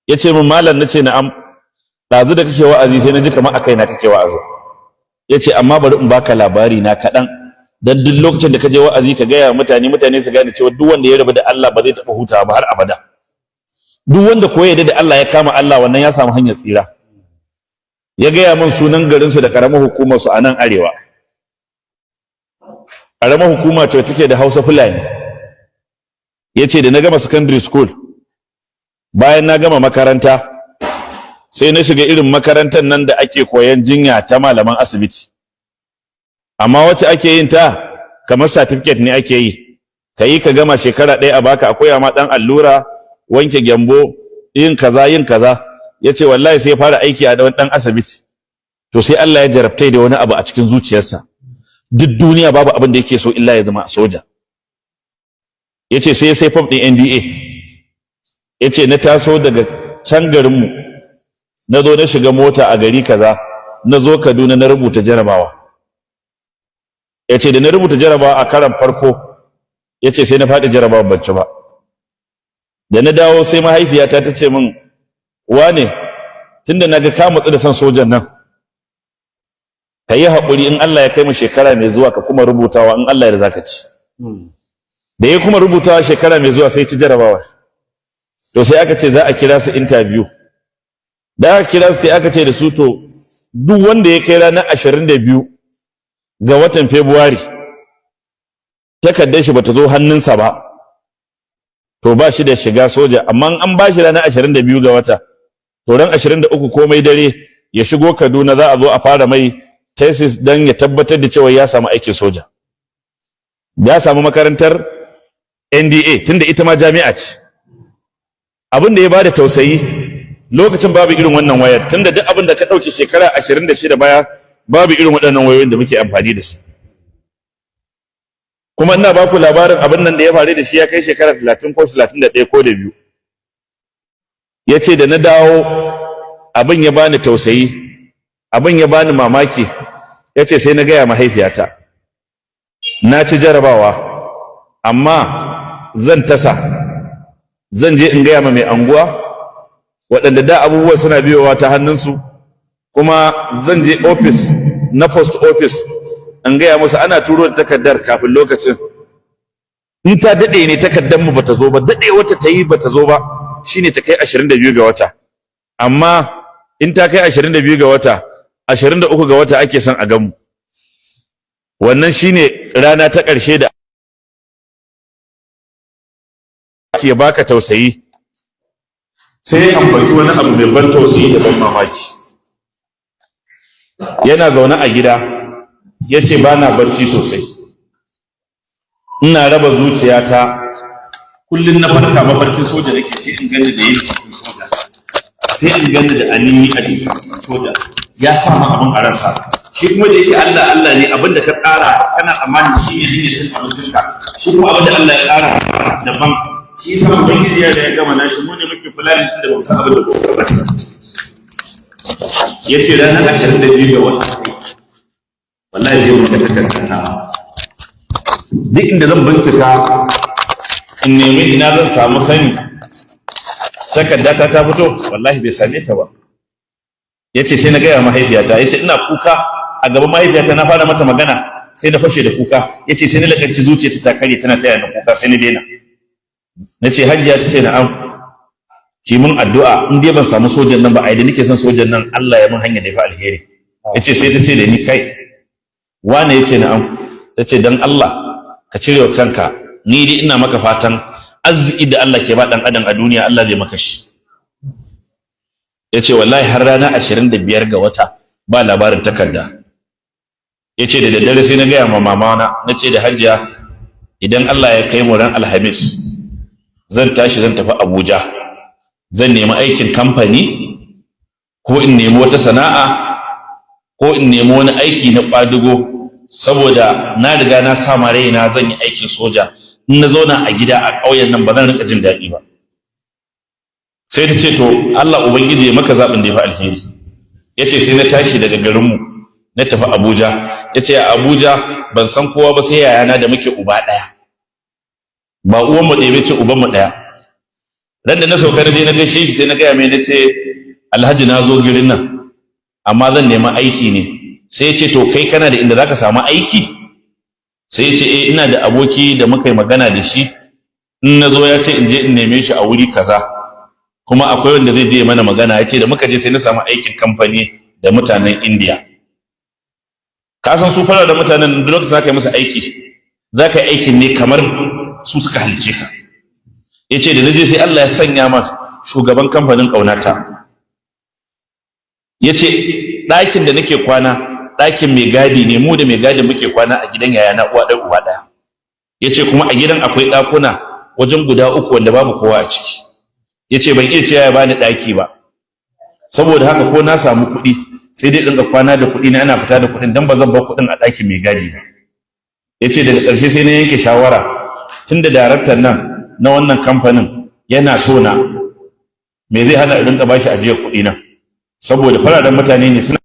yace min malam, nace na'am. Dazu da kake wa'azi sai naji kamar akai na kake wa'azi. Yace amma bari in baka labari na kadan, dan duk lokacin da kaje wa'azi ka gaya mutane su gane cewa duk wanda ya rabu da Allah ba zai taba hutawa ba har abada. Duk wanda ko ya yarda da Allah ya kama Allah, wannan ya samu hanyar tsira. Ya gaya min sunan garin su da karamar hukumar su a nan arewa. Karamar hukuma ce take da Hausa Fulani. Yace da na gama secondary school, bayan na gama makaranta, sai na shiga irin makarantar nan da ake koyan jinya ta malaman asibiti. Amma wacce ake yin ta kamar certificate ne ake yi. Kayi ka gama shekara ɗaya a baka, a koya ma dan allura, wanke gyambo, yin kaza. Yace wallahi sai ya fara aiki a dan asibiti. To sai Allah ya jarabtai da wani abu a cikin zuciyarsa. Duk duniya babu abin da yake so illa ya zama soja. Yace sai form din NDA. Yace na taso daga can garinmu, na zo na shiga mota a gari kaza, na zo Kaduna na rubuta jarabawa. Yace da na rubuta jarabawa a karan farko, yace sai na faɗi jarabawa ban ci ba. Da na dawo sai mahaifiyata ta ce min, wane, tunda naga ka mutsu da san sojan nan, ka yi haƙuri, in Allah ya kai mu shekara mai zuwa ka kuma rubutawa, in Allah ya zaka ci. Da ya kuma rubutawa shekara mai zuwa sai ci jarabawa. To sai aka ce za a kira su interview. Da aka kira su sai aka ce da su, to duk wanda ya kai ranar 22 ga watan February takardar shi bata zo hannunsa ba, to ba shi da shiga soja. Amma an ba shi ranar 22 ga wata, to ran 23 komai dare ya shigo Kaduna, za a zo a fara mai thesis dan ya tabbatar da cewa ya samu aikin soja. Ya samu makarantar NDA tunda ita ma jami'a ce. Abin da ya bada tausayi, lokacin babu irin wannan wayar, tunda duk abin da ka dauke shekara 26 baya babu irin waɗannan wayoyin da muke amfani da su. Kuma ina ba ku labarin abin nan da ya faru da shi ya kai shekara 30 ko 31 ko da biyu. Yace da na dawo, abin ya bani tausayi, abin ya bani mamaki. Yace sai na gaya mahaifiyata, na ci jarabawa amma zan tasa, zan je in gaya ma mai anguwa, waɗanda da abubuwa suna biyowa ta hannunsu, kuma zan je office na post office in gaya musu ana turo da takardar kafin lokacin. In ta daɗe ne takardar mu bata zo ba, daɗe wata ta yi bata zo ba, shine ta kai 22 ga wata. Amma in ta kai 22 ga wata, 23 ga wata ake son a gamu. Wannan shine rana ta ƙarshe da ake baka tausayi. Sai an ambaci wani abu mai ban tausayi da ban mamaki. Yana zaune a gida, yace ba na barci sosai. Ina raba zuciyata, kullum na farka mafarkin soja nake, sai in gani da yin soja, sai in gani da anini a jikin soja. Ya sa ma abin a ransa. Shi kuma da yake Allah ne, abin da ka tsara kana tsammanin shi ne hanyar cin abincinka. Shi kuma abin da Allah ya tsara daban. Shi yasa ubangiji ya da ya gama nashi, mu ne muke fulani da ba mu san abin da ko ba. Yace ranar 22 ga wata, wallahi zai mutu takardata. Duk inda zan bincika in nemi ina zan samu sani takardata ta fito, wallahi bai same ta ba. Yace sai na gaya mahaifiyata, yace ina kuka a gaban mahaifiyata, na fara mata magana sai na fashe da kuka. Yace sai na lakanci zuciyarta ta kare, tana taya na kuka, sai na daina. Nace Hajiya, tace na'am, ki mun addu'a in dai ban samu sojan nan ba, ai da nake son sojan nan Allah ya mun hanya da fa alheri. Yace sai tace da ni, kai wane? Yace na'am. Tace dan Allah ka cire wa kanka, ni dai ina maka fatan arziki da Allah ke ba dan adam a duniya, Allah zai maka shi. Yace wallahi har rana 25 ga wata ba labarin takarda. Yace da daddare sai na gaya ma mama na, nace da Hajiya, idan Allah ya kai mu ran Alhamis zan tashi zan tafi Abuja, zan nemi aikin kamfani ko in nemi wata sana'a ko in nemi wani aiki na kwadugo, saboda na riga na sa ma raina zan yi aikin soja. In na zauna a gida a ƙauyen nan ba zan rika jin daɗi ba. Sai ta ce to Allah ubangiji ya maka zaɓin da ya fi alheri. Yace sai na tashi daga garinmu na tafi Abuja. Yace a Abuja ban san kowa ba sai yayana da muke uba ɗaya, ba uwanmu ɗaya ba ce ubanmu ɗaya. ran da na sauka na je na gaishe shi sai na gaya mai na ce alhaji na zo girin nan amma zan nemi aiki ne. Sai ya ce to kai kana da inda zaka samu aiki? Sai ya ce ina da aboki da muka yi magana da shi, in na zo ya ce in je in neme shi a wuri kaza, kuma akwai wanda zai je mana magana. Ya ce da muka je sai na samu aikin kamfani da mutanen India. Ka san su fara da mutanen da lokacin zaka yi musu aiki, zaka yi aikin ne kamar su suka halice ka. Ya ce da na je sai Allah ya sanya ma shugaban kamfanin ƙaunata. Ya ce ɗakin da nake kwana ɗakin mai gadi ne, mu da mai gadi muke kwana a gidan yayana uwa ɗaya uba ɗaya. Ya ce kuma a gidan akwai ɗakuna wajen guda 3 wanda babu kowa a ciki. Ya ce ban iya cewa ya bani ɗaki ba, saboda haka ko na samu kuɗi sai dai ɗinga kwana da kuɗi na ana fita da kuɗin don ba zan bar kuɗin a ɗakin mai gadi ba. Ya ce daga ƙarshe sai na yanke shawara, tun da daraktan nan na wannan kamfanin yana so na, me zai hana in rinka bashi ajiyar kuɗi na, saboda fararen mutane ne suna